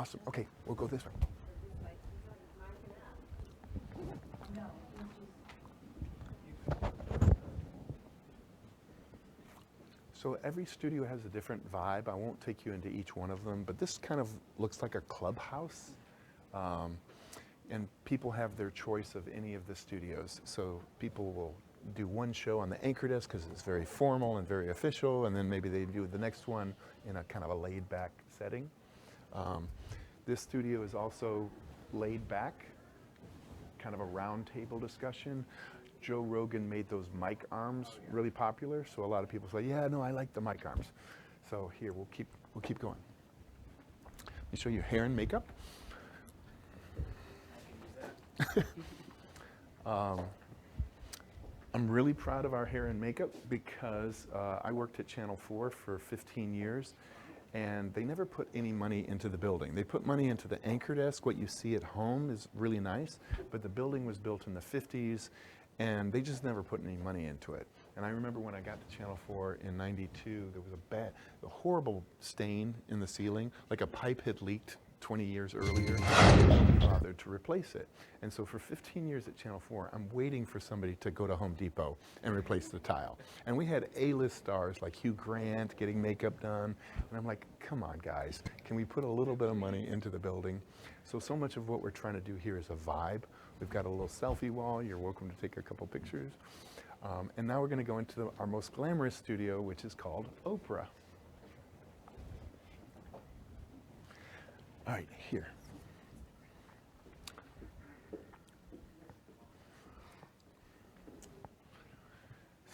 Awesome. Okay, we'll go this way. So every studio has a different vibe. I won't take you into each one of them, but this kind of looks like a clubhouse. And people have their choice of any of the studios. So people will do one show on the anchor desk because it's very formal and very official, and then maybe they do the next one in a kind of a laid back setting. This studio is also laid back, kind of a round table discussion. Joe Rogan made those mic arms really popular, so a lot of people say, yeah, no, I like the mic arms. So here, we'll keep going. Let me show you hair and makeup. I'm really proud of our hair and makeup because I worked at Channel 4 for 15 years, and they never put any money into the building. They put money into the anchor desk. What you see at home is really nice, but the building was built in the 50s, and they just never put any money into it. And I remember when I got to Channel 4 in '92, there was a horrible stain in the ceiling, like a pipe had leaked 20 years earlier. Nobody bothered to replace it. And so for 15 years at Channel 4, I'm waiting for somebody to go to Home Depot and replace the tile. And we had A-list stars like Hugh Grant getting makeup done. And I'm like, come on, guys, can we put a little bit of money into the building? So much of what we're trying to do here is a vibe. We've got a little selfie wall. You're welcome to take a couple pictures. And now we're going to go into our most glamorous studio, which is called Oprah. All right, here.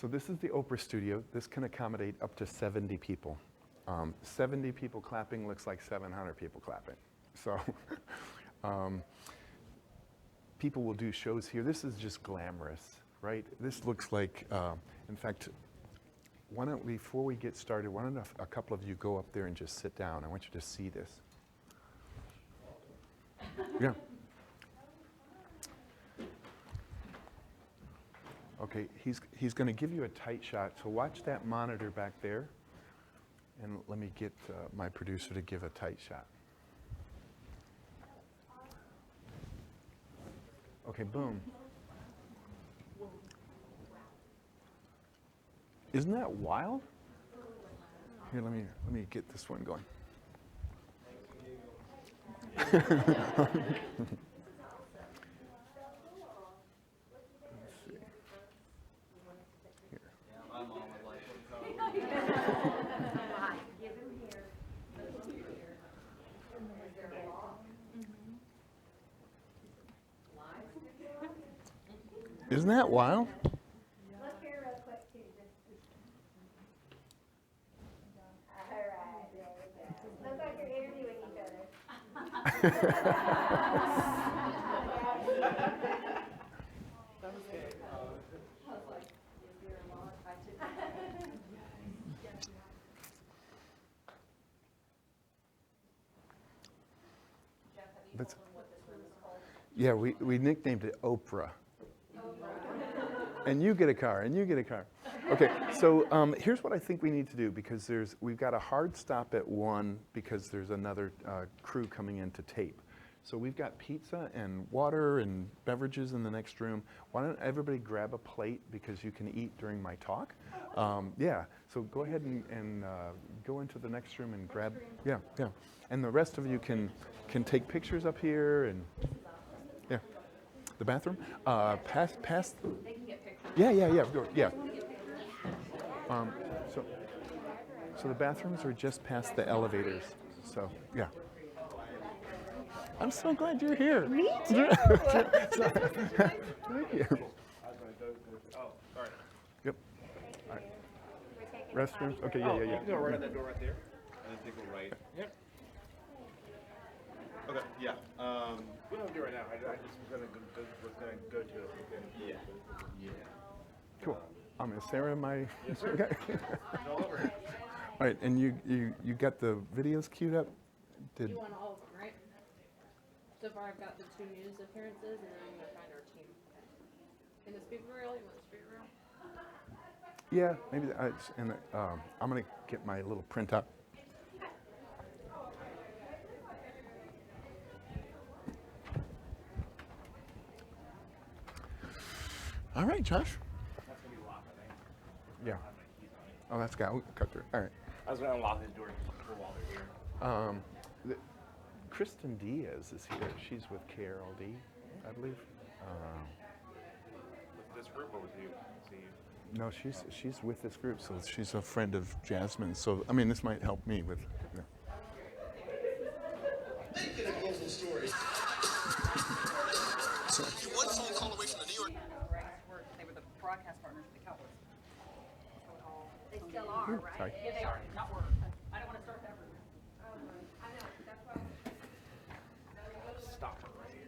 So this is the Oprah studio. This can accommodate up to 70 people. 70 people clapping looks like 700 people clapping. So people will do shows here. This is just glamorous, right? This looks like, in fact, why don't, before we get started, why don't a couple of you go up there and just sit down? I want you to see this. Yeah. Okay, he's going to give you a tight shot. So watch that monitor back there, and let me get my producer to give a tight shot. Okay, boom. Isn't that wild? Here, let me get this one going. Let's see. Here. Isn't that wild? Look here real quick too. All right, there we go. Looks like you're interviewing each other. That was good. I was like, is there a law if I should? Jeff, have you told them what this room is called? Yeah, we nicknamed it Oprah. And you get a car, and you get a car. Okay, so here's what I think we need to do, because we've got a hard stop at 1 because there's another crew coming in to tape. So we've got pizza and water and beverages in the next room. Why don't everybody grab a plate, because you can eat during my talk. Yeah, so go ahead and go into the next room and grab, yeah. And the rest of you can take pictures up here, and yeah. The bathroom? Pass. They can get pictures. Yeah. So the bathrooms are just past the elevators. So yeah. I'm so glad you're here. Me too. Thank you. Oh, sorry. Yep. All right. We're taking a Restrooms. potty Okay. Oh, Yeah. you can go right at that door right there, and then take a right. Yep. Okay. Yeah. We don't do it right now. I just was gonna go to it. Okay. Yeah. Cool. Is Sarah my? Yes, sir. Okay. It's all over. All right, and you got the videos queued up? Did You want all of them, right? So far I've got the 2 news appearances, and then I'm gonna find our team. In the speaker reel, you want the speaker reel? yeah, maybe I'm gonna get my little printout. All right, Josh. That's gonna be locked, I think. Yeah. I have my keys on it. Oh, that's got cut through. All right. I was gonna unlock his door while they're here. The, Kristen Diaz is here. She's with KRLD, I believe. With this group or with you? See you. No, she's with this group, so she's a friend of Jasmine. So I mean, this might help me with. You know. Stories. You're one phone call away from the New York. They were the broadcast partners of the Cowboys. They still are, right? Sorry. Yeah, they are. Not were. I don't want to start that rumor. I know, that's why. Stop it right here.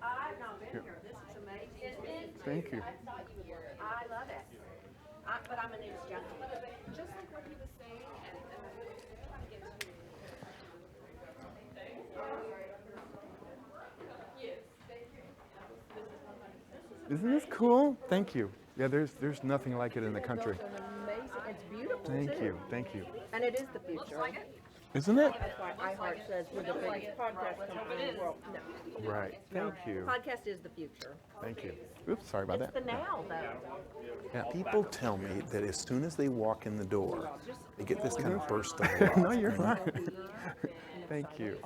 I've not been here. This is amazing. Thank you. I love it. But I'm a news junkie. Just like what he was saying, and trying to get to. Yes, thank you. Isn't this cool? Thank you. Yeah, there's nothing like it in the country. It's amazing. It's beautiful. Thank too. you. Thank you. And it is the future. Isn't it? That's why iHeart says we're the biggest podcast company in the world. No. Right. Thank you. Podcast is the future. Thank you. Oops, sorry about It's that. the now, though. Yeah, people tell me that as soon as they walk in the door, they get this kind of burst of love. No, you're right. Thank you.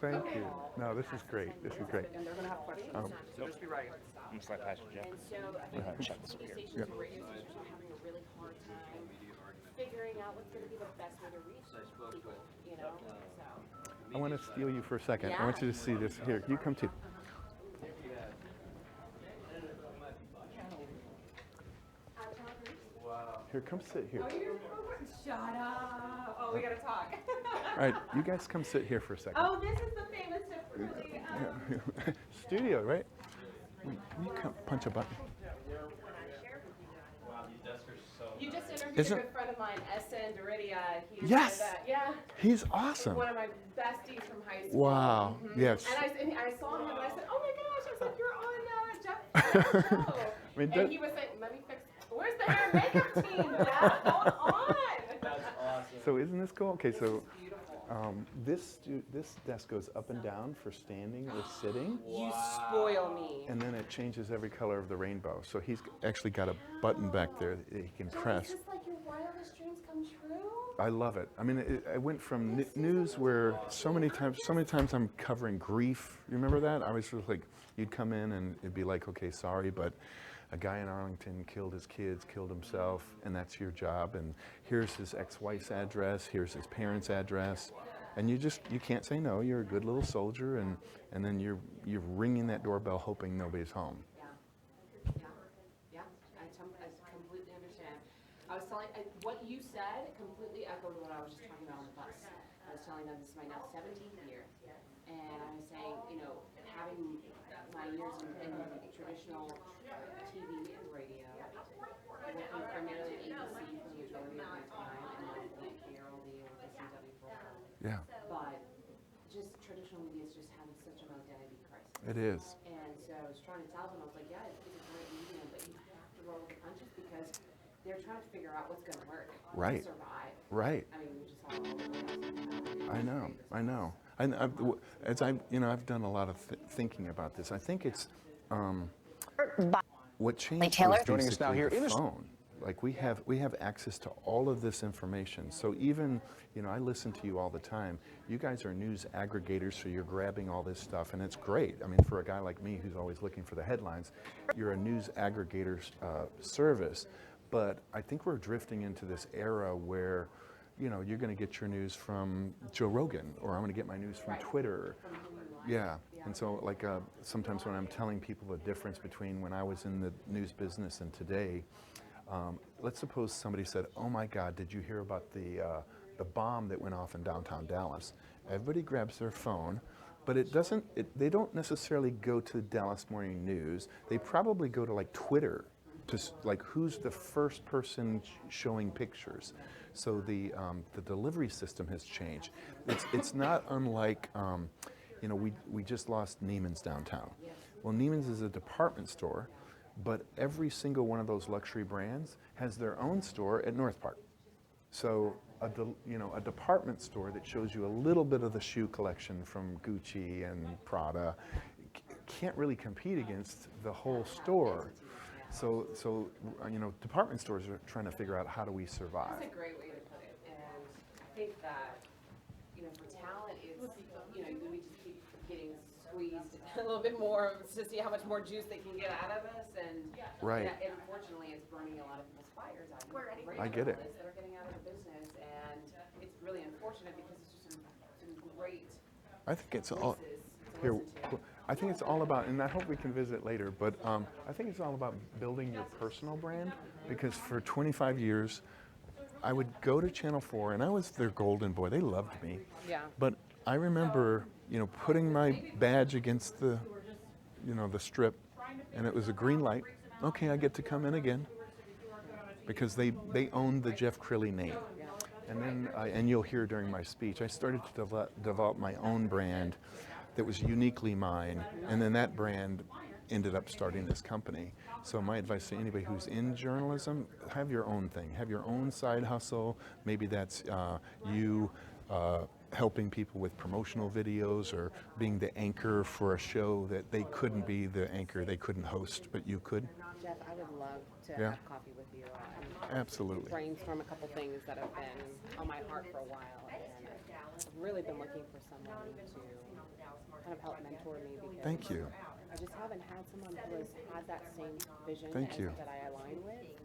Thank you. No, this is great. This is great. And they're going to have questions. So just be ready. I'm just like past Jeff. And so I think Check this over here. stations and radio stations are having a really hard time figuring out what's going to be the best way to reach people, you know? So. I want to steal you for a second. I want you to see this. Here, you come too. Here, come sit here. Shut up. Oh, we gotta talk. All right, you guys come sit here for a second. Oh, this is the famous Crilley. Studio, right? Can you come punch a button? You just interviewed Isn't- a good friend of mine, SN Doridia. He's Yes! one of the- yeah. He's awesome. One of my besties from high school. Wow. Mhm. Yes. And I saw him and I said, oh my gosh, I said, you're on Jeff's show. I mean, and he was saying, let me fix, where's the hair and makeup team? Dad? Hold on. So isn't this cool? Okay, so this desk goes up and down for standing or sitting, You spoil me. and then it changes every color of the rainbow. So he's actually got a button back there that he can press. Is this like your wildest dreams come true? I love it. I mean, I went from news where so many times I'm covering grief. You remember that? I was just like, you'd come in and it'd be like, okay, sorry, but a guy in Arlington killed his kids, killed himself, and that's your job. And here's his ex-wife's address, here's his parents' address. And you can't say no. You're a good little soldier, and then you're ringing that doorbell hoping nobody's home. Yeah, I completely understand. I was telling, what you said completely echoed what I was just talking about on the bus. I was telling them this is my now 17th year, and I was saying, you know, having my years in traditional TV and radio, working primarily at ABC for the majority of my time, and then at KRLD or the CW for a while. Yeah, But just traditional media is just having such an identity crisis. it is. And so I was trying to tell them, I was like, yeah, it's a great medium, but you have to roll with the punches because they're trying to figure out what's going to work Right. to survive. Right. I mean, we just saw all the I know. And I've done a lot of thinking about this. I think it's what changed was Joining us now basically here the in the phone. Like we have access to all of this information. So even, I listen to you all the time. You guys are news aggregators, so you're grabbing all this stuff, and it's great. I mean, for a guy like me who's always looking for the headlines, you're a news aggregator service. But I think we're drifting into this era where, you're going to get your news from Joe Rogan, or I'm going to get my news from Twitter. Yeah. And so, like, sometimes when I'm telling people the difference between when I was in the news business and today, let's suppose somebody said, "Oh my God, did you hear about the bomb that went off in downtown Dallas?" Everybody grabs their phone, but they don't necessarily go to Dallas Morning News. They probably go to like Twitter, to like who's the first person showing pictures. So the delivery system has changed. It's not unlike. We just lost Neiman's downtown. Well, Neiman's is a department store, but every single one of those luxury brands has their own store at North Park. So a department store that shows you a little bit of the shoe collection from Gucci and Prada can't really compete against the whole store. So department stores are trying to figure out how do we survive. That's a great way to put it, and I think that, for talent, it's, we just keep getting squeezed a little bit more to see how much more juice they can get out of us, and Right. and unfortunately, it's burning a lot of people's fires out. I get it. That are getting out of the business, and it's really unfortunate because it's just some great I think it's all voices to here. listen to. I think it's all about, and I hope we can visit later, but I think it's all about building your personal brand, because for 25 years, I would go to Channel 4, and I was their golden boy. They loved me. Yeah. But I remember, putting my badge against the, the strip, and it was a green light. Okay, I get to come in again, because they owned the Jeff Crilley name. And then, and you'll hear during my speech, I started to develop my own brand that was uniquely mine, and then that brand ended up starting this company. So my advice to anybody who's in journalism, have your own thing, have your own side hustle. Maybe that's you helping people with promotional videos, or being the anchor for a show that they couldn't be the anchor, they couldn't host, but you could. Jeff, I would love to Yeah. have coffee with you. Absolutely. Brainstorm a couple things that have been on my heart for a while, and I've really been looking for someone to kind of help mentor me, because Thank you. I just haven't had someone who has had that same vision Thank you. that I align with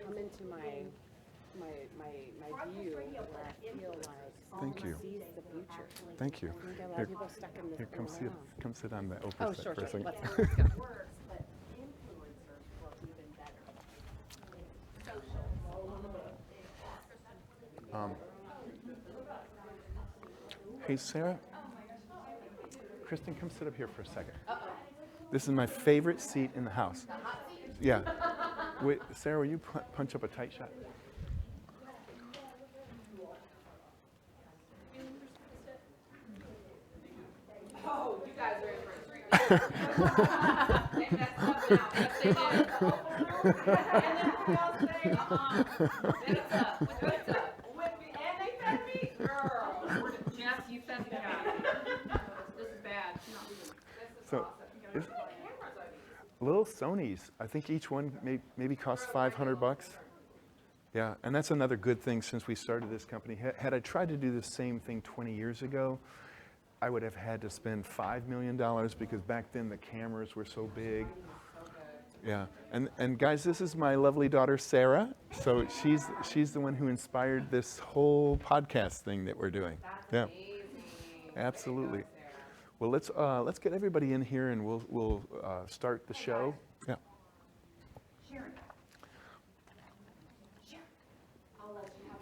come into my view, where I feel like Thank you. sees the future. Thank you. I think a lot Here, of people stuck in this here, come little realm. come sit on the open Oh, set sure, for a sure. second. Let's go. Works, but influencers work even better. Hey, Sarah. Kristen, come sit up here for a second. This is my favorite seat in the house. Yeah. Wait, Sarah, will you punch up a tight shot? Oh, you guys are in for a treat. They messed up now. Yes, they did. And then who else say, what's up? What's up? And they fed me? Girl. Jeff, you fed me guys. This is bad. This is So, awesome. is- little Sonys, I think each one maybe costs $500. Yeah, and that's another good thing since we started this company. Had I tried to do the same thing 20 years ago, I would have had to spend $5 million, because back then the cameras were so big. Yeah, and guys, this is my lovely daughter Sarah. So she's the one who inspired this whole podcast thing that we're doing. Yeah, absolutely. Well, let's get everybody in here, and we'll start the show. Yeah.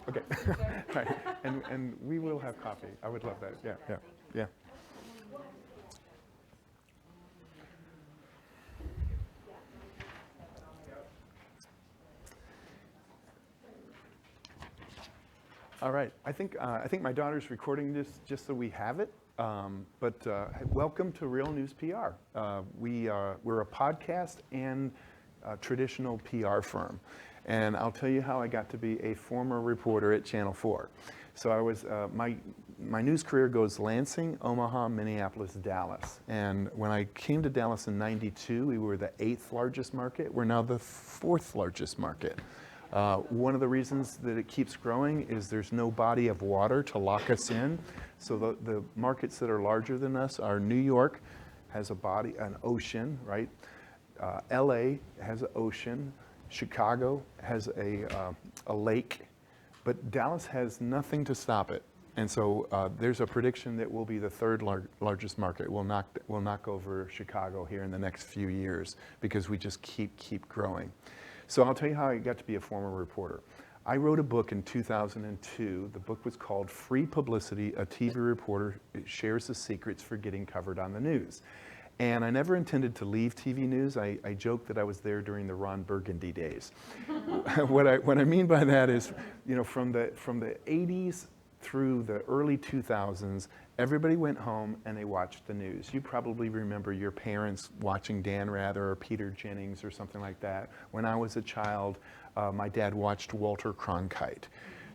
Okay. Right. And we will have coffee. I would love that. Yeah. Yeah. Yeah. All right. I think my daughter's recording this just so we have it. But welcome to Real News PR. We're a podcast and a traditional PR firm. And I'll tell you how I got to be a former reporter at Channel 4. So I was, my news career goes Lansing, Omaha, Minneapolis, Dallas. And when I came to Dallas in '92, we were the 8th largest market. We're now the 4th largest market. One of the reasons that it keeps growing is there's no body of water to lock us in. So the markets that are larger than us are New York has an ocean, right? LA has an ocean. Chicago has a lake, but Dallas has nothing to stop it. And so there's a prediction that we'll be the 3rd largest market. We'll knock over Chicago here in the next few years, because we just keep growing. So I'll tell you how I got to be a former reporter. I wrote a book in 2002. The book was called Free Publicity, A TV Reporter Shares the Secrets for Getting Covered on the News. And I never intended to leave TV news. I joked that I was there during the Ron Burgundy days. What I mean by that is, from the 80s through the early 2000s, everybody went home and they watched the news. You probably remember your parents watching Dan Rather or Peter Jennings or something like that. When I was a child, my dad watched Walter Cronkite.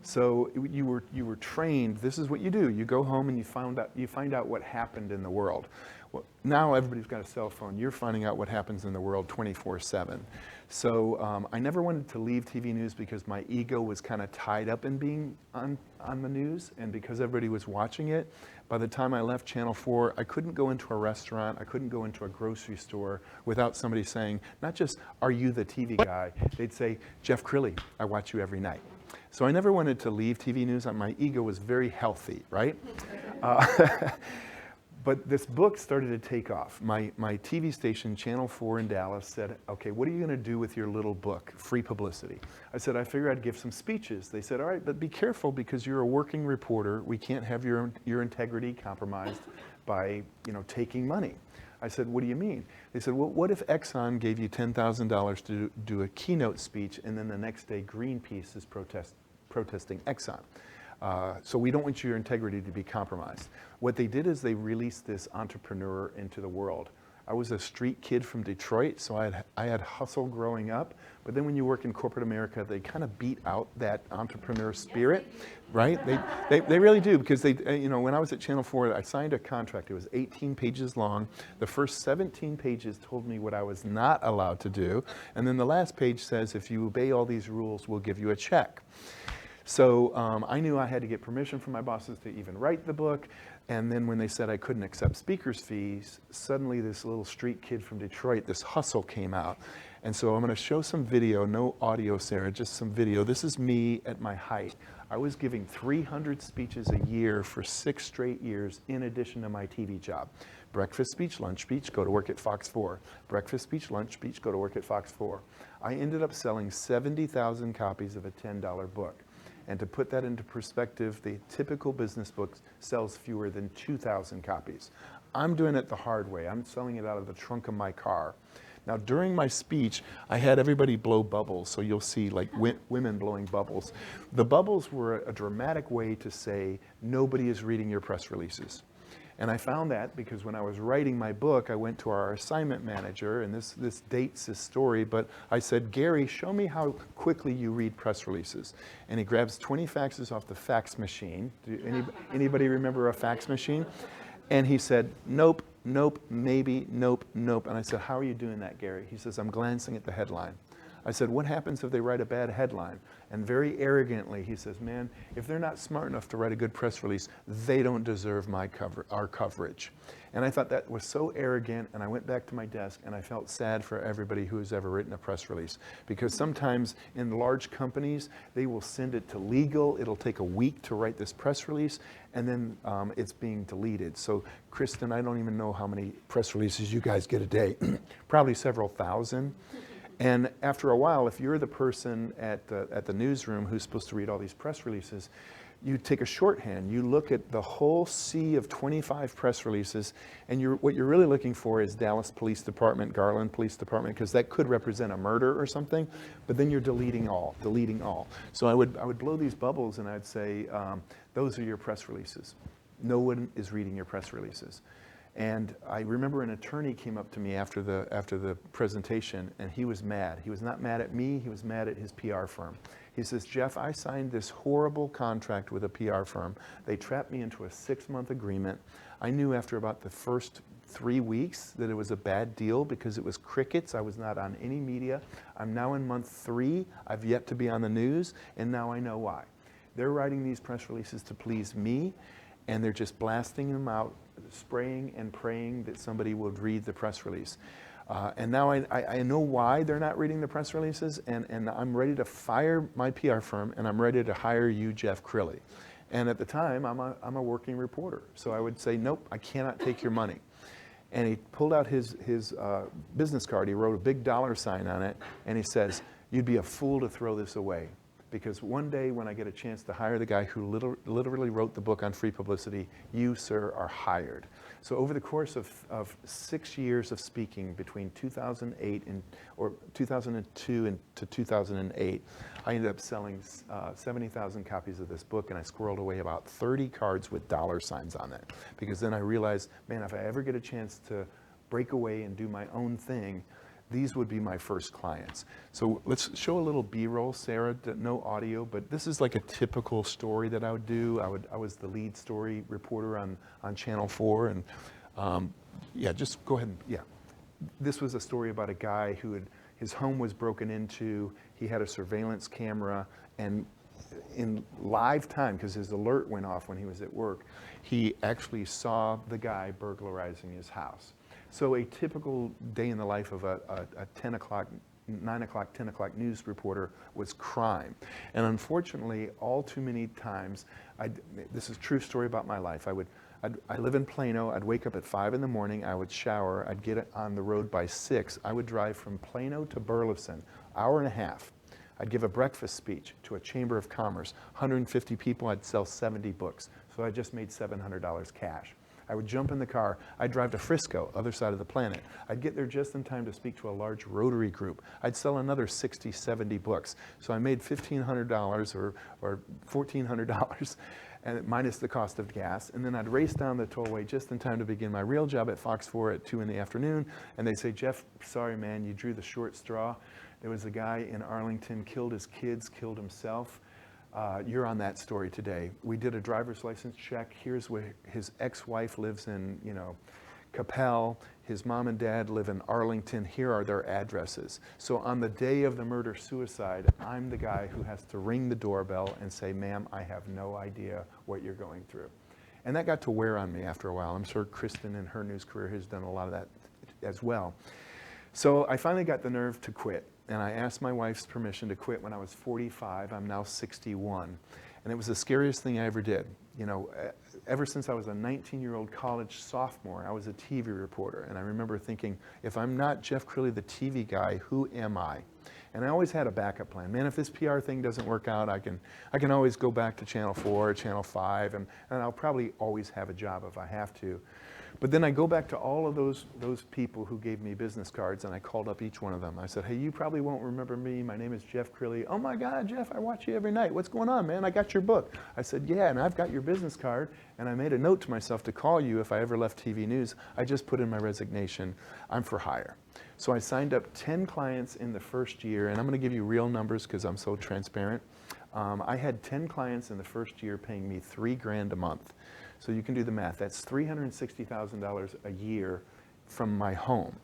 So you were trained. This is what you do. You go home and you find out what happened in the world. Well, now everybody's got a cell phone. You're finding out what happens in the world 24/7. So I never wanted to leave TV news because my ego was kind of tied up in being on the news, and because everybody was watching it. By the time I left Channel 4, I couldn't go into a restaurant, I couldn't go into a grocery store without somebody saying, not just, "Are you the TV guy?" They'd say, "Jeff Crilley, I watch you every night." So I never wanted to leave TV news. My ego was very healthy, right? But this book started to take off. My TV station, Channel 4 in Dallas, said, "Okay, what are you going to do with your little book, Free Publicity?" I said, "I figure I'd give some speeches." They said, "All right, but be careful because you're a working reporter. We can't have your integrity compromised by, taking money." I said, "What do you mean?" They said, "Well, what if Exxon gave you $10,000 to do a keynote speech, and then the next day Greenpeace is protesting Exxon? So we don't want your integrity to be compromised." What they did is they released this entrepreneur into the world. I was a street kid from Detroit, so I had hustle growing up. But then when you work in corporate America, they kind of beat out that entrepreneur spirit, right? They really do, because when I was at Channel 4, I signed a contract. It was 18 pages long. The first 17 pages told me what I was not allowed to do. And then the last page says, if you obey all these rules, we'll give you a check. So I knew I had to get permission from my bosses to even write the book. And then when they said I couldn't accept speakers' fees, suddenly this little street kid from Detroit, this hustle came out. And so I'm going to show some video, no audio, Sarah, just some video. This is me at my height. I was giving 300 speeches a year for 6 straight years in addition to my TV job. Breakfast speech, lunch speech, go to work at Fox 4. Breakfast speech, lunch speech, go to work at Fox 4. I ended up selling 70,000 copies of a $10 book. And to put that into perspective, the typical business book sells fewer than 2,000 copies. I'm doing it the hard way. I'm selling it out of the trunk of my car. Now, during my speech, I had everybody blow bubbles, so you'll see like women blowing bubbles. The bubbles were a dramatic way to say, nobody is reading your press releases. And I found that because when I was writing my book, I went to our assignment manager, and this dates this story, but I said, "Gary, show me how quickly you read press releases." And he grabs 20 faxes off the fax machine. Anybody remember a fax machine? And he said, "Nope, nope, maybe, nope, nope." And I said, "How are you doing that, Gary?" He says, "I'm glancing at the headline." I said, "What happens if they write a bad headline?" And very arrogantly, he says, "Man, if they're not smart enough to write a good press release, they don't deserve our coverage." And I thought that was so arrogant, and I went back to my desk, and I felt sad for everybody who has ever written a press release. Because sometimes in large companies, they will send it to legal. It'll take a week to write this press release, and then it's being deleted. So, Kristen, I don't even know how many press releases you guys get a day. Probably several thousand. And after a while, if you're the person at the newsroom who's supposed to read all these press releases, you take a shorthand. You look at the whole sea of 25 press releases, and what you're really looking for is Dallas Police Department, Garland Police Department, because that could represent a murder or something. But then you're deleting all. So I would blow these bubbles, and I'd say, those are your press releases. No one is reading your press releases. And I remember an attorney came up to me after the presentation, and he was mad. He was not mad at me, he was mad at his PR firm. He says, "Jeff, I signed this horrible contract with a PR firm. They trapped me into a 6-month agreement. I knew after about the first 3 weeks that it was a bad deal because it was crickets. I was not on any media. I'm now in month 3. I've yet to be on the news, and now I know why. They're writing these press releases to please me, and they're just blasting them out, spraying and praying that somebody would read the press release. And now I know why they're not reading the press releases, and I'm ready to fire my PR firm, and I'm ready to hire you, Jeff Crilley." And at the time, I'm a working reporter. So I would say, "Nope, I cannot take your money." And he pulled out his business card. He wrote a big $sign on it, and he says, "You'd be a fool to throw this away. Because one day when I get a chance to hire the guy who literally wrote the book on free publicity, you, sir, are hired." So over the course of 6 years of speaking between 2002 and to 2008, I ended up selling 70,000 copies of this book, and I squirreled away about 30 cards with $signs on it. Because then I realized, man, if I ever get a chance to break away and do my own thing, these would be my first clients. So let's show a little B-roll, Sarah, no audio, but this is like a typical story that I would do. I was the lead story reporter on Channel 4, and yeah, just go ahead and, yeah. This was a story about a guy who his home was broken into, he had a surveillance camera, and in live time, because his alert went off when he was at work, he actually saw the guy burglarizing his house. So a typical day in the life of a 10 o'clock, 9 o'clock, 10 o'clock news reporter was crime. And unfortunately, all too many times, this is a true story about my life. I live in Plano. I'd wake up at 5 in the morning. I would shower. I'd get on the road by 6. I would drive from Plano to Burleson, hour and a half. I'd give a breakfast speech to a Chamber of Commerce, 150 people. I'd sell 70 books. So I just made $700 cash. I would jump in the car. I'd drive to Frisco, other side of the planet. I'd get there just in time to speak to a large Rotary group. I'd sell another 60, 70 books. So I made $1,500 or $1,400 and minus the cost of gas. And then I'd race down the tollway just in time to begin my real job at Fox 4 at 2 in the afternoon. And they'd say, Jeff, sorry, man, you drew the short straw. There was a guy in Arlington, killed his kids, killed himself. You're on that story today. We did a driver's license check. Here's where his ex-wife lives in, Capel. His mom and dad live in Arlington. Here are their addresses. So on the day of the murder-suicide, I'm the guy who has to ring the doorbell and say, ma'am, I have no idea what you're going through. And that got to wear on me after a while. I'm sure Kristen in her news career has done a lot of that as well. So I finally got the nerve to quit. And I asked my wife's permission to quit when I was 45. I'm now 61. And it was the scariest thing I ever did. Ever since I was a 19-year-old college sophomore, I was a TV reporter. And I remember thinking, if I'm not Jeff Crilley, the TV guy, who am I? And I always had a backup plan. Man, if this PR thing doesn't work out, I can always go back to Channel 4 or Channel 5, and I'll probably always have a job if I have to. But then I go back to all of those people who gave me business cards, and I called up each one of them. I said, hey, you probably won't remember me. My name is Jeff Crilley. Oh my God, Jeff, I watch you every night. What's going on, man? I got your book. I said, yeah, and I've got your business card, and I made a note to myself to call you if I ever left TV news. I just put in my resignation. I'm for hire. So I signed up 10 clients in the first year, and I'm going to give you real numbers because I'm so transparent. I had 10 clients in the first year paying me $3,000 a month. So you can do the math. That's $360,000 a year from my home.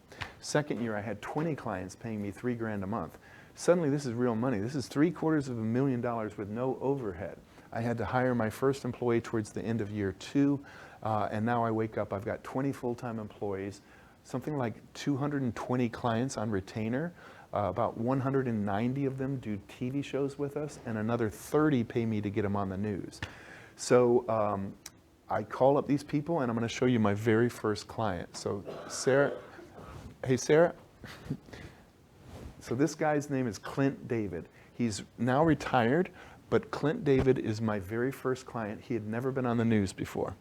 Second year, I had 20 clients paying me $3,000 a month. Suddenly, this is real money. This is $750,000 with no overhead. I had to hire my first employee towards the end of year 2, and now I wake up, I've got 20 full-time employees, something like 220 clients on retainer. About 190 of them do TV shows with us, and another 30 pay me to get them on the news. So I call up these people, and I'm going to show you my very first client. So Sarah, hey Sarah. So this guy's name is Clint David. He's now retired, but Clint David is my very first client. He had never been on the news before.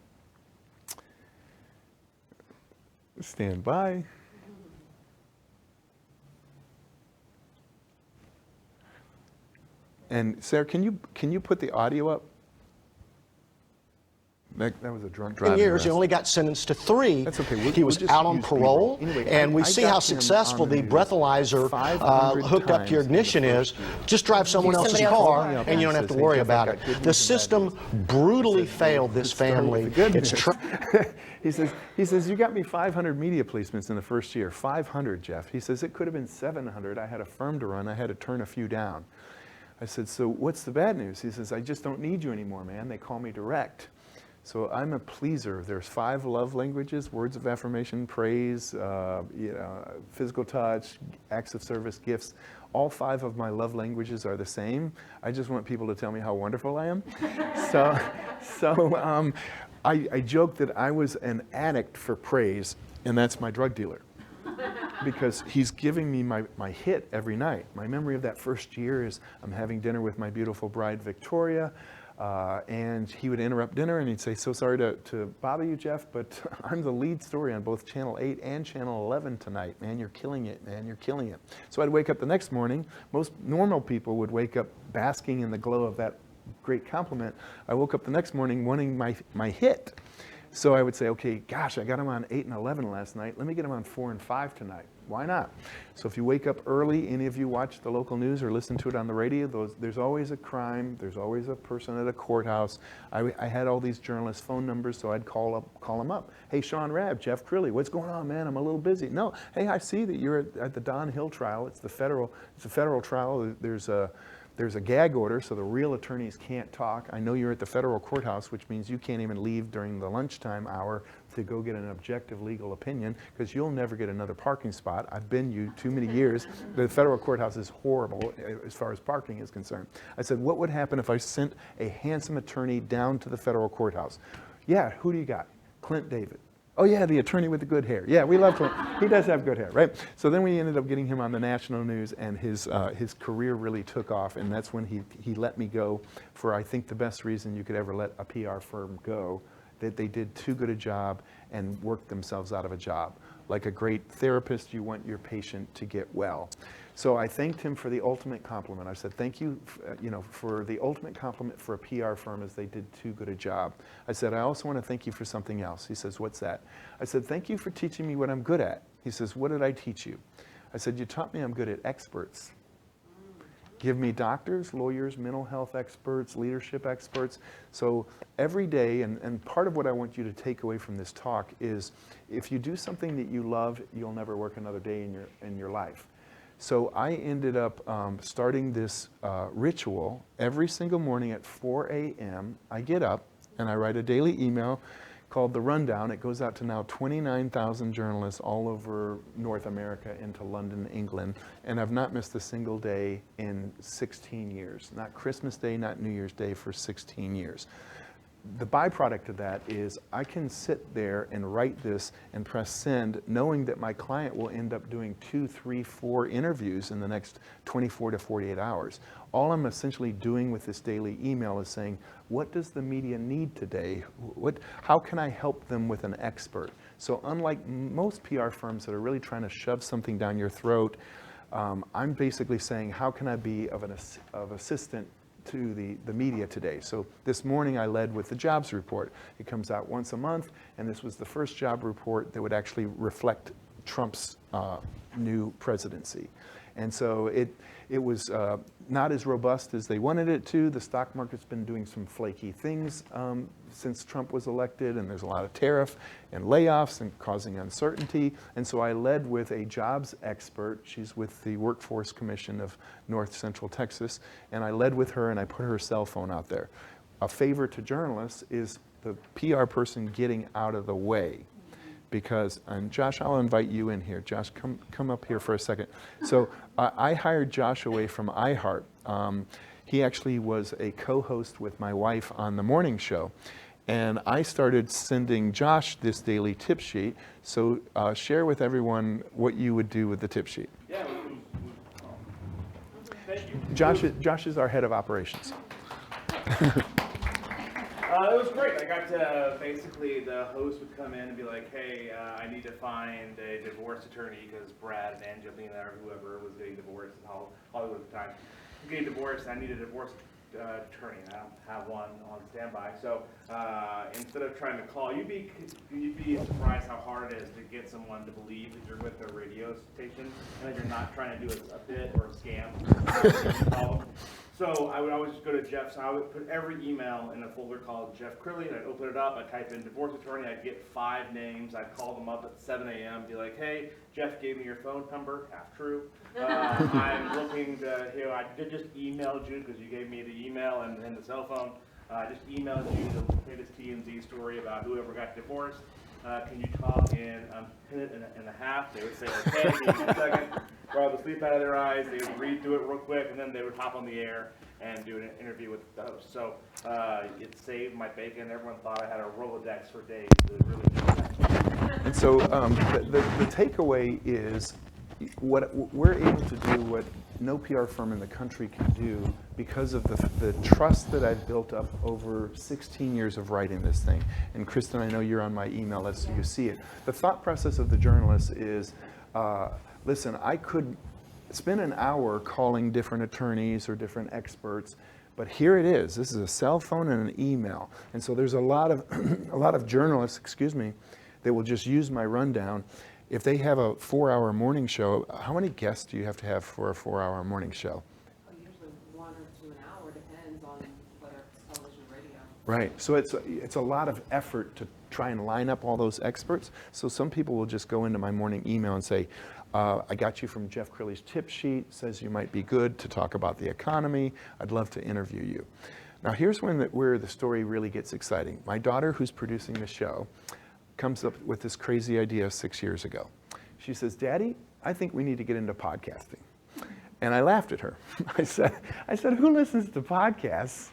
Stand by. And Sarah, can you put the audio up? That was a drunk driving years, arrest. he only got sentenced to 3. That's okay. He was just out on use parole, B-roll. Anyway, and we I see got how him successful on the news breathalyzer 500 hooked up to your times in the ignition is. first year. Just drive someone else's Somebody else's car, car. and you don't have to worry about it. The system brutally failed this family. It's He says, you got me 500 media placements in the first year. 500, Jeff. He says, it could have been 700. I had a firm to run. I had to turn a few down. I said, so what's the bad news? He says, I just don't need you anymore, man. They call me direct. So I'm a pleaser. There's 5 love languages: words of affirmation, praise, physical touch, acts of service, gifts. All 5 of my love languages are the same. I just want people to tell me how wonderful I am. I joke that I was an addict for praise, and that's my drug dealer. Because he's giving me my hit every night. My memory of that first year is I'm having dinner with my beautiful bride, Victoria, and he would interrupt dinner and he'd say, so sorry to bother you, Jeff, but I'm the lead story on both Channel 8 and Channel 11 tonight. Man, you're killing it, man, you're killing it. So I'd wake up the next morning. Most normal people would wake up basking in the glow of that great compliment. I woke up the next morning wanting my hit. So I would say, okay, gosh, I got him on 8 and 11 last night. Let me get him on 4 and 5 tonight. Why not? So if you wake up early, any of you watch the local news or listen to it on the radio, there's always a crime. There's always a person at a courthouse. I had all these journalists' phone numbers, so I'd call them up. Hey, Sean Rabb, Jeff Crilley, what's going on, man? I'm a little busy. No, hey, I see that you're at the Don Hill trial. It's a federal trial. There's a gag order, so the real attorneys can't talk. I know you're at the federal courthouse, which means you can't even leave during the lunchtime hour to go get an objective legal opinion, because you'll never get another parking spot. I've been you too many years. The federal courthouse is horrible as far as parking is concerned. I said, what would happen if I sent a handsome attorney down to the federal courthouse? Yeah, who do you got? Clint David. Oh yeah, the attorney with the good hair. Yeah, we love Clint. He does have good hair, right? So then we ended up getting him on the national news, and his career really took off, and that's when he let me go for, I think, the best reason you could ever let a PR firm go, that they did too good a job and worked themselves out of a job. Like a great therapist, you want your patient to get well. So I thanked him for the ultimate compliment. I said, thank you, for the ultimate compliment for a PR firm, as they did too good a job. I said, I also want to thank you for something else. He says, what's that? I said, thank you for teaching me what I'm good at. He says, what did I teach you? I said, you taught me I'm good at experts. Give me doctors, lawyers, mental health experts, leadership experts. So every day, and part of what I want you to take away from this talk is, if you do something that you love, you'll never work another day in your life. So I ended up starting this ritual every single morning at 4 a.m. I get up and I write a daily email called The Rundown. It goes out to now 29,000 journalists all over North America into London, England. And I've not missed a single day in 16 years. Not Christmas Day, not New Year's Day, for 16 years. The byproduct of that is I can sit there and write this and press send, knowing that my client will end up doing 2, 3, 4 interviews in the next 24 to 48 hours. All I'm essentially doing with this daily email is saying, what does the media need today? How can I help them with an expert? So unlike most PR firms that are really trying to shove something down your throat, I'm basically saying, how can I be of assistant to the media today? So this morning I led with the jobs report. It comes out once a month, and this was the first job report that would actually reflect Trump's new presidency. And so it was not as robust as they wanted it to. The stock market's been doing some flaky things since Trump was elected, and there's a lot of tariff and layoffs and causing uncertainty. And so I led with a jobs expert. She's with the Workforce Commission of North Central Texas. And I led with her, and I put her cell phone out there. A favor to journalists is the PR person getting out of the way. Because, and Josh, I'll invite you in here. Josh, come up here for a second. So I hired Josh away from iHeart. He actually was a co-host with my wife on the morning show. And I started sending Josh this daily tip sheet. So share with everyone what you would do with the tip sheet. Yeah. Thank you. Josh is our head of operations. It was great. I got to, basically, the host would come in and be like, hey, I need to find a divorce attorney, because Brad and Angelina or whoever was getting divorced in Hollywood at the time was getting divorced. I needed a divorce attorney, and I don't have one on standby. So instead of trying to call, you'd be surprised how hard it is to get someone to believe that you're with a radio station and that you're not trying to do a bit or a scam. So I would always just go to Jeff's. I would put every email in a folder called Jeff Crilley, and I'd open it up. I'd type in divorce attorney. I'd get 5 names. I'd call them up at 7 a.m. Be like, hey, Jeff gave me your phone number. Half true. I'm looking to, I did just emailed you because you gave me the email and the cell phone. I just emailed you the latest TMZ story about whoever got divorced. Can you talk in a minute and a half? They would say, okay, give me a second. Draw the sleep out of their eyes. They would read through it real quick, and then they would hop on the air and do an interview with the host. So it saved my bacon. Everyone thought I had a Rolodex for days. It really did. And so the takeaway is what we're able to do, what no PR firm in the country can do, because of the trust that I've built up over 16 years of writing this thing. And Kristen, I know you're on my email list, so you see it. The thought process of the journalist is, listen, I could spend an hour calling different attorneys or different experts, But here it is. This is a cell phone and an email. And so there's a lot of, a lot of journalists, excuse me, that will just use my rundown. If they have a 4-hour morning show, how many guests do you have to have for a 4-hour morning show? Usually 1 or 2 an hour, depends on whether it's television or radio. Right. So it's a lot of effort to try and line up all those experts. So some people will just go into my morning email and say, I got you from Jeff Crilley's tip sheet, says you might be good to talk about the economy. I'd love to interview you. Now here's where the story really gets exciting. My daughter, who's producing the show, comes up with this crazy idea 6 years ago. She says, Daddy, I think we need to get into podcasting. And I laughed at her. I said, who listens to podcasts?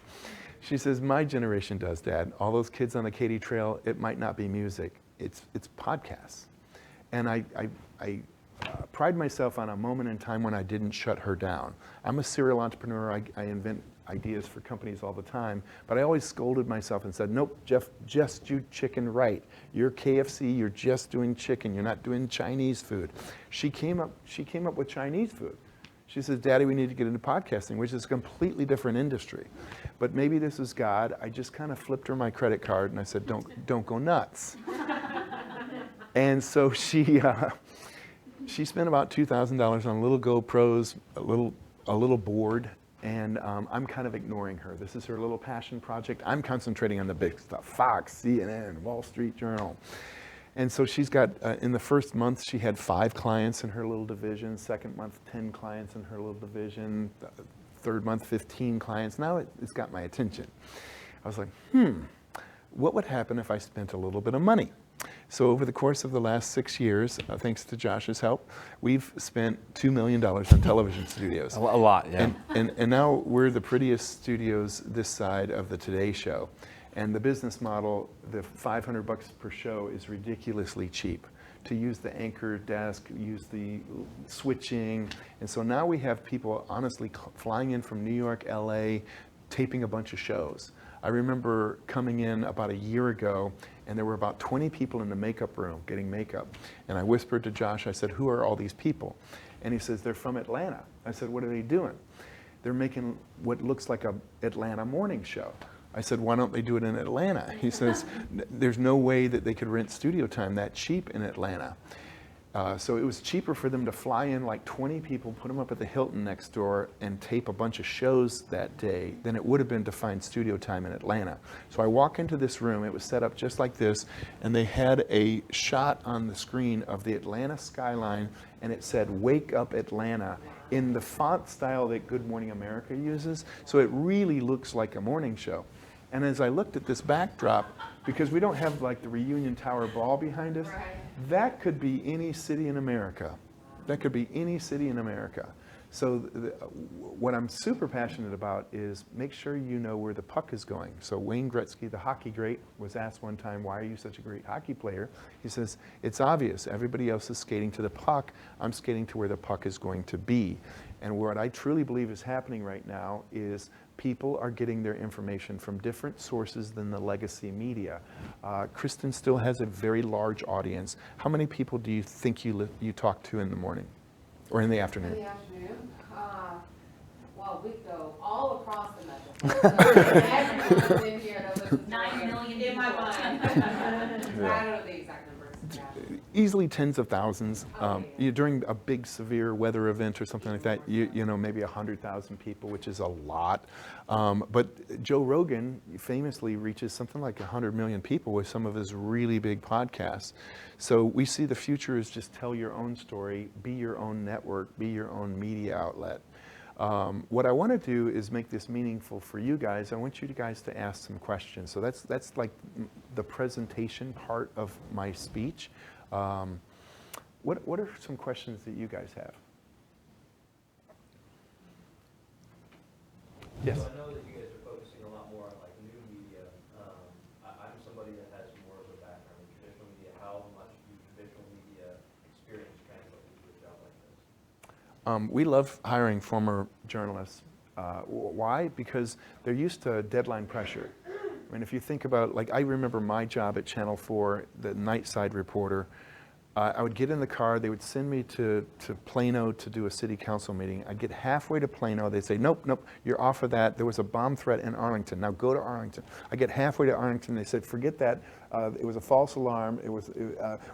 She says, my generation does, Dad. All those kids on the Katy Trail, it might not be music, it's podcasts. And I pride myself on a moment in time when I didn't shut her down. I'm a serial entrepreneur. I invent ideas for companies all the time, but I always scolded myself and said, nope, Jeff, just do chicken right. You're KFC, you're just doing chicken, you're not doing Chinese food. She came up with Chinese food. She says, Daddy, we need to get into podcasting, which is a completely different industry. But maybe this is God. I just kind of flipped her my credit card and I said, don't go nuts. And so she spent about $2,000 on little GoPros, a little board, and I'm kind of ignoring her. This is her little passion project. I'm concentrating on the big stuff, Fox, CNN, Wall Street Journal. And so she's got, in the first month, she had 5 clients in her little division. Second month, 10 clients in her little division. Third month, 15 clients. Now it's got my attention. I was like, what would happen if I spent a little bit of money? So over the course of the last 6 years, thanks to Josh's help, we've spent $2 million on television studios. A lot, yeah. And now we're the prettiest studios this side of the Today Show. And the business model, the $500 per show, is ridiculously cheap to use the anchor desk, use the switching. And so now we have people honestly flying in from New York, LA, taping a bunch of shows. I remember coming in about a year ago, and there were about 20 people in the makeup room getting makeup. And I whispered to Josh, I said, who are all these people? And he says, they're from Atlanta. I said, what are they doing? They're making what looks like an Atlanta morning show. I said, why don't they do it in Atlanta? He says, there's no way that they could rent studio time that cheap in Atlanta. So it was cheaper for them to fly in like 20 people, put them up at the Hilton next door, and tape a bunch of shows that day than it would have been to find studio time in Atlanta. So I walk into this room, it was set up just like this, and they had a shot on the screen of the Atlanta skyline, and it said, Wake Up Atlanta, in the font style that Good Morning America uses. So it really looks like a morning show. And as I looked at this backdrop, because we don't have like the Reunion Tower Ball behind us, that could be any city in America. That could be any city in America. So what I'm super passionate about is make sure you know where the puck is going. So Wayne Gretzky, the hockey great, was asked one time, why are you such a great hockey player? He says, it's obvious. Everybody else is skating to the puck. I'm skating to where the puck is going to be. And what I truly believe is happening right now is people are getting their information from different sources than the legacy media. Kristen still has a very large audience. How many people do you think you talk to in the morning or in the afternoon? In the afternoon? Well, we go all across the metro. So everyone in here that listens to 9 million in my people. mind. I don't know the exact numbers. Yeah. Easily tens of thousands. Yeah. During a big severe weather event or something like that, you know, maybe 100,000 people, which is a lot. But Joe Rogan famously reaches something like 100 million people with some of his really big podcasts. So we see the future is just tell your own story, be your own network, be your own media outlet. What I want to do is make this meaningful for you guys. I want you guys to ask some questions. So that's like the presentation part of my speech. What are some questions that you guys have? Yes. So I know that you guys are focusing a lot more on like new media. I'm somebody that has more of a background in traditional media. How much do traditional media experience translate into a job like this? We love hiring former journalists. Why? Because they're used to deadline pressure. I mean, if you think about, like, I remember my job at Channel 4, the night side reporter. I would get in the car, they would send me to Plano to do a city council meeting. I'd get halfway to Plano, they'd say, nope, you're off of that. There was a bomb threat in Arlington, now go to Arlington. I get halfway to Arlington, they said, forget that, it was a false alarm.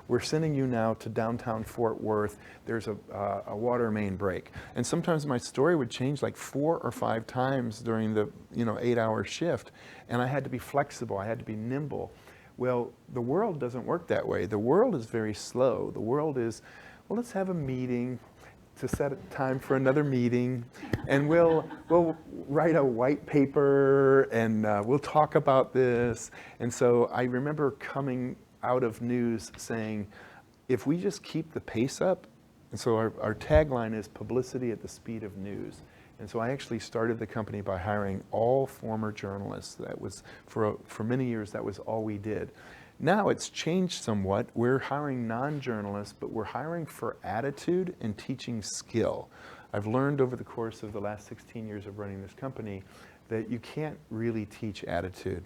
We're sending you now to downtown Fort Worth. There's a water main break. And sometimes my story would change like 4 or 5 times during the 8-hour shift. And I had to be flexible, I had to be nimble. Well, the world doesn't work that way. The world is very slow. The world is, well, let's have a meeting to set a time for another meeting, and we'll write a white paper, and we'll talk about this. And so I remember coming out of news saying, if we just keep the pace up, and so our tagline is publicity at the speed of news. And so I actually started the company by hiring all former journalists. That was, for many years, that was all we did. Now it's changed somewhat. We're hiring non-journalists, but we're hiring for attitude and teaching skill. I've learned over the course of the last 16 years of running this company that you can't really teach attitude.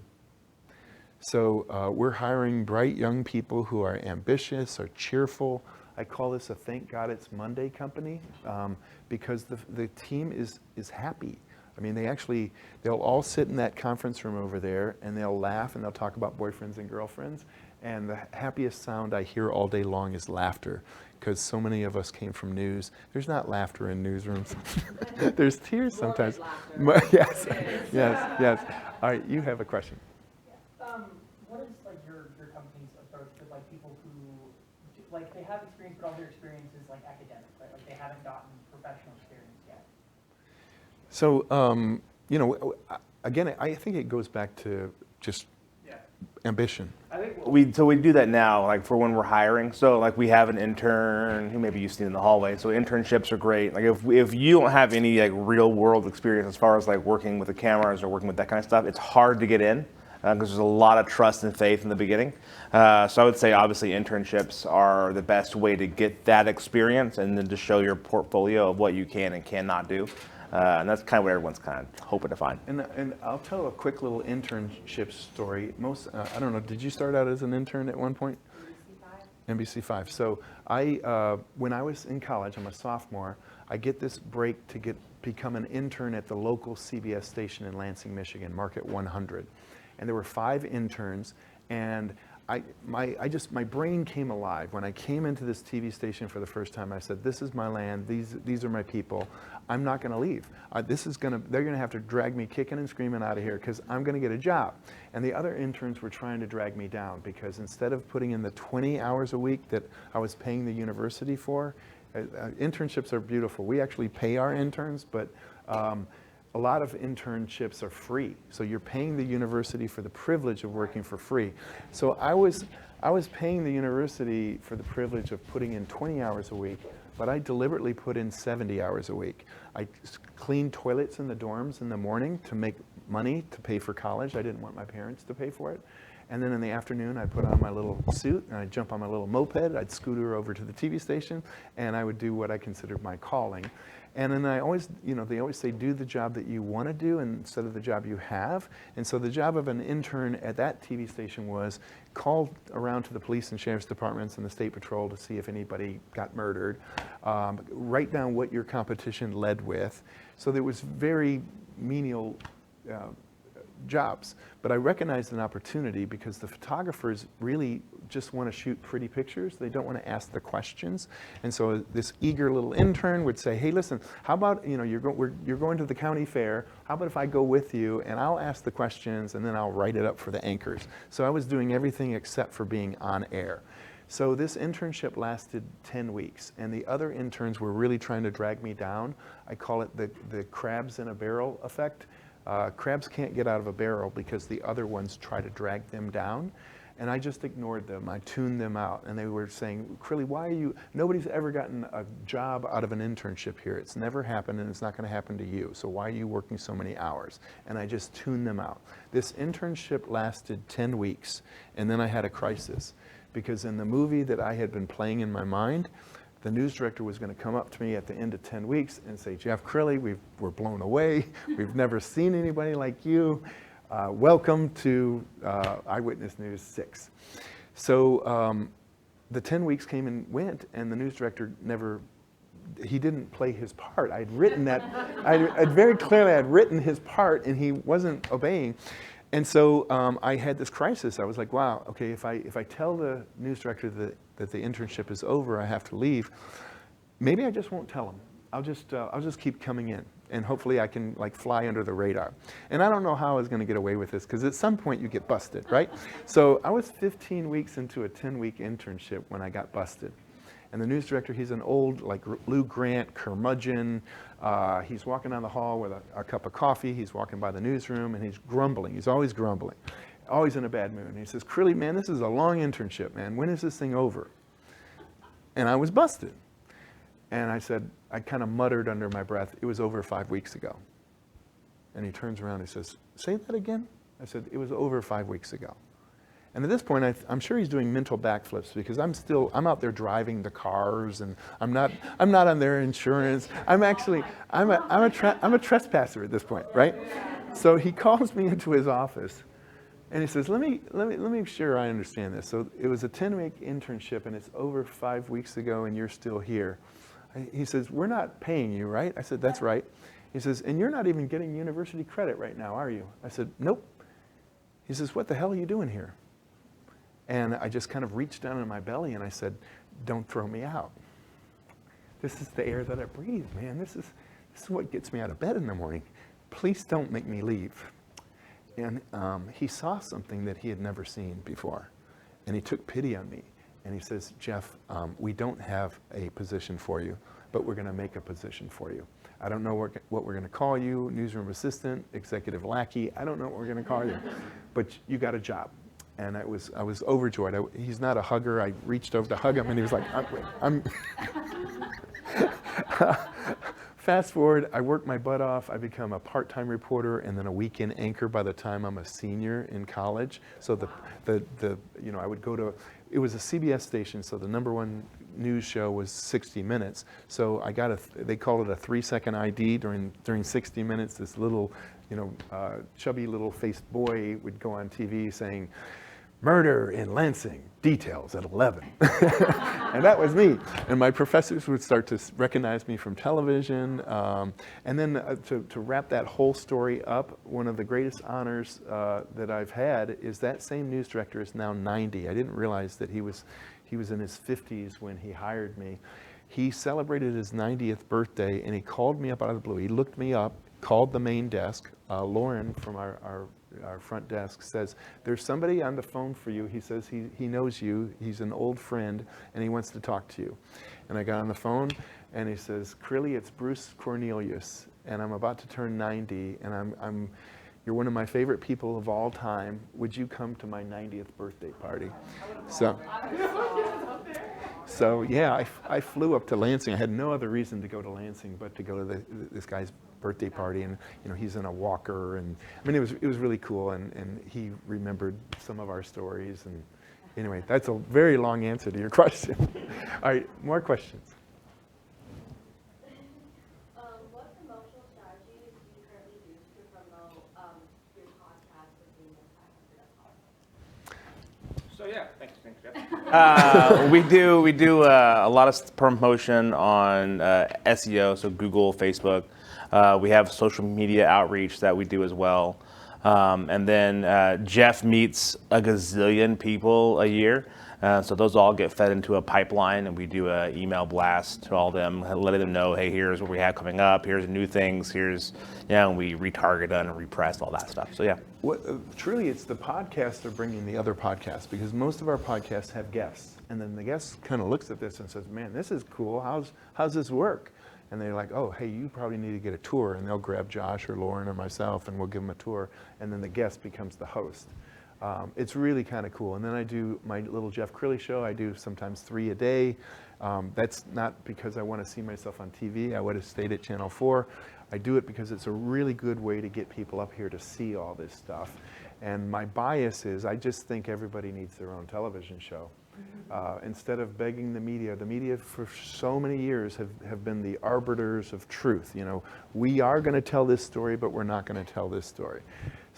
So we're hiring bright young people who are ambitious, are cheerful. I call this a thank God it's Monday company because the team is happy. I mean, they'll all sit in that conference room over there and they'll laugh and they'll talk about boyfriends and girlfriends. And the happiest sound I hear all day long is laughter, because so many of us came from news. There's not laughter in newsrooms. There's tears sometimes. Yes, yes. All right, you have a question. What is like your company's approach with like people who like they have experience, but all their experience is like academic, right? Like they haven't gotten professional experience yet. So, again, I think it goes back to just ambition. I think we do that now, like for when we're hiring. So like we have an intern who maybe you've seen in the hallway. So internships are great. Like if you don't have any like real world experience as far as like working with the cameras or working with that kind of stuff, it's hard to get in. Because there's a lot of trust and faith in the beginning. So I would say obviously internships are the best way to get that experience and then to show your portfolio of what you can and cannot do. And that's kind of what everyone's kind of hoping to find. And I'll tell a quick little internship story. I don't know, did you start out as an intern at one point? NBC5. So when I was in college, I'm a sophomore, I get this break to become an intern at the local CBS station in Lansing, Michigan, Market 100. And there were 5 interns, and my brain came alive. When I came into this TV station for the first time, I said, this is my land, these are my people. I'm not gonna leave. They're gonna have to drag me kicking and screaming out of here because I'm gonna get a job. And the other interns were trying to drag me down because instead of putting in the 20 hours a week that I was paying the university for, internships are beautiful. We actually pay our interns, but a lot of internships are free. So you're paying the university for the privilege of working for free. So I was paying the university for the privilege of putting in 20 hours a week, but I deliberately put in 70 hours a week. I cleaned toilets in the dorms in the morning to make money to pay for college. I didn't want my parents to pay for it. And then in the afternoon, I'd put on my little suit and I'd jump on my little moped, I'd scooter over to the TV station, and I would do what I considered my calling. And then I always, they always say, do the job that you want to do instead of the job you have. And so the job of an intern at that TV station was call around to the police and sheriff's departments and the state patrol to see if anybody got murdered. Write down what your competition led with. So there was very menial jobs. But I recognized an opportunity because the photographers really just want to shoot pretty pictures. They don't want to ask the questions. And so this eager little intern would say, hey, listen, how about, you're going to the county fair. How about if I go with you and I'll ask the questions and then I'll write it up for the anchors. So I was doing everything except for being on air. So this internship lasted 10 weeks, and the other interns were really trying to drag me down. I call it the crabs in a barrel effect. Crabs can't get out of a barrel because the other ones try to drag them down. And I just ignored them. I tuned them out. And they were saying, Crilley, nobody's ever gotten a job out of an internship here. It's never happened and it's not gonna happen to you. So why are you working so many hours? And I just tuned them out. This internship lasted 10 weeks. And then I had a crisis. Because in the movie that I had been playing in my mind, the news director was going to come up to me at the end of 10 weeks and say, Jeff Crilley, we're blown away. We've never seen anybody like you. Welcome to Eyewitness News 6. So the 10 weeks came and went, and the news director he didn't play his part. I'd written that, I'd very clearly I'd written his part, and he wasn't obeying. And so I had this crisis. I was like, wow, okay, if I tell the news director that the internship is over, I have to leave, maybe I just won't tell him. I'll just keep coming in, and hopefully I can like fly under the radar. And I don't know how I was going to get away with this, because at some point you get busted, right? So I was 15 weeks into a 10-week internship when I got busted. And the news director, he's an old, like Lou Grant curmudgeon. He's walking down the hall with a cup of coffee. He's walking by the newsroom, and he's grumbling. He's always grumbling, always in a bad mood. And he says, Crilley, man, this is a long internship, man. When is this thing over? And I was busted. And I said, I kind of muttered under my breath, it was over 5 weeks ago. And he turns around and he says, say that again? I said, it was over 5 weeks ago. And at this point, I'm sure he's doing mental backflips, because I'm out there driving the cars, and I'm not on their insurance. I'm a trespasser at this point, right? So he calls me into his office, and he says, let me make sure I understand this. So it was a 10-week internship, and it's over 5 weeks ago, and you're still here. He says, we're not paying you, right? I said, that's right. He says, and you're not even getting university credit right now, are you? I said, nope. He says, what the hell are you doing here? And I just kind of reached down in my belly and I said, don't throw me out. This is the air that I breathe, man. This is what gets me out of bed in the morning. Please don't make me leave. And he saw something that he had never seen before. And he took pity on me. And he says, Jeff, we don't have a position for you, but we're going to make a position for you. I don't know what we're going to call you, newsroom assistant, executive lackey. I don't know what we're going to call you, but you got a job. And I was overjoyed. He's not a hugger. I reached over to hug him, and he was like, I'm Fast forward, I worked my butt off. I become a part-time reporter and then a weekend anchor by the time I'm a senior in college. So I would go to, it was a CBS station, so the #1 news show was 60 Minutes. So I got they called it a 3-second ID during 60 Minutes. This little, chubby little faced boy would go on TV saying, "Murder in Lansing, details at 11." And that was me. And my professors would start to recognize me from television. And then to wrap that whole story up, one of the greatest honors that I've had is that same news director is now 90. I didn't realize that he was in his 50s when he hired me. He celebrated his 90th birthday, and he called me up out of the blue. He looked me up, called the main desk. Lauren from our front desk says, "There's somebody on the phone for you." He says he knows you. He's an old friend, and he wants to talk to you. And I got on the phone, and he says, "Crilley, it's Bruce Cornelius, and I'm about to turn 90, and you're one of my favorite people of all time. Would you come to my 90th birthday party?" So yeah, I flew up to Lansing. I had no other reason to go to Lansing but to go to this guy's birthday party, and he's in a walker, and I mean it was really cool, and he remembered some of our stories, and anyway, that's a very long answer to your question. All right, more questions. What promotional strategies do you currently use to promote your podcast with being a So yeah, thanks, Jeff. We do a lot of promotion on SEO, so Google, Facebook. We have social media outreach that we do as well. And then Jeff meets a gazillion people a year. So those all get fed into a pipeline, and we do an email blast to all of them, letting them know, hey, here's what we have coming up, here's new things, and we retarget and repress all that stuff. So yeah. Truly, it's the podcasts are bringing the other podcasts, because most of our podcasts have guests. And then the guest kind of looks at this and says, man, this is cool. How's this work? And they're like, oh, hey, you probably need to get a tour. And they'll grab Josh or Lauren or myself, and we'll give them a tour. And then the guest becomes the host. It's really kind of cool. And then I do my little Jeff Crilley show. I do sometimes 3 a day. That's not because I want to see myself on TV. I would have stayed at Channel 4. I do it because it's a really good way to get people up here to see all this stuff. And my bias is I just think everybody needs their own television show. Instead of begging the media for so many years have been the arbiters of truth. We are going to tell this story, but we're not going to tell this story.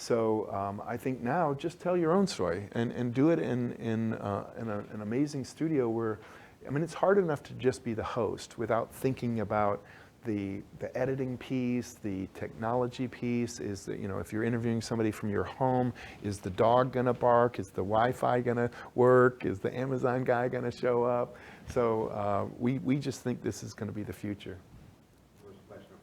So I think now just tell your own story and do it in an amazing studio where, I mean, it's hard enough to just be the host without thinking about the editing piece, the technology piece. Is that, you know, if you're interviewing somebody from your home, is the dog gonna bark? Is the Wi-Fi gonna work? Is the Amazon guy gonna show up? So we just think this is gonna be the future.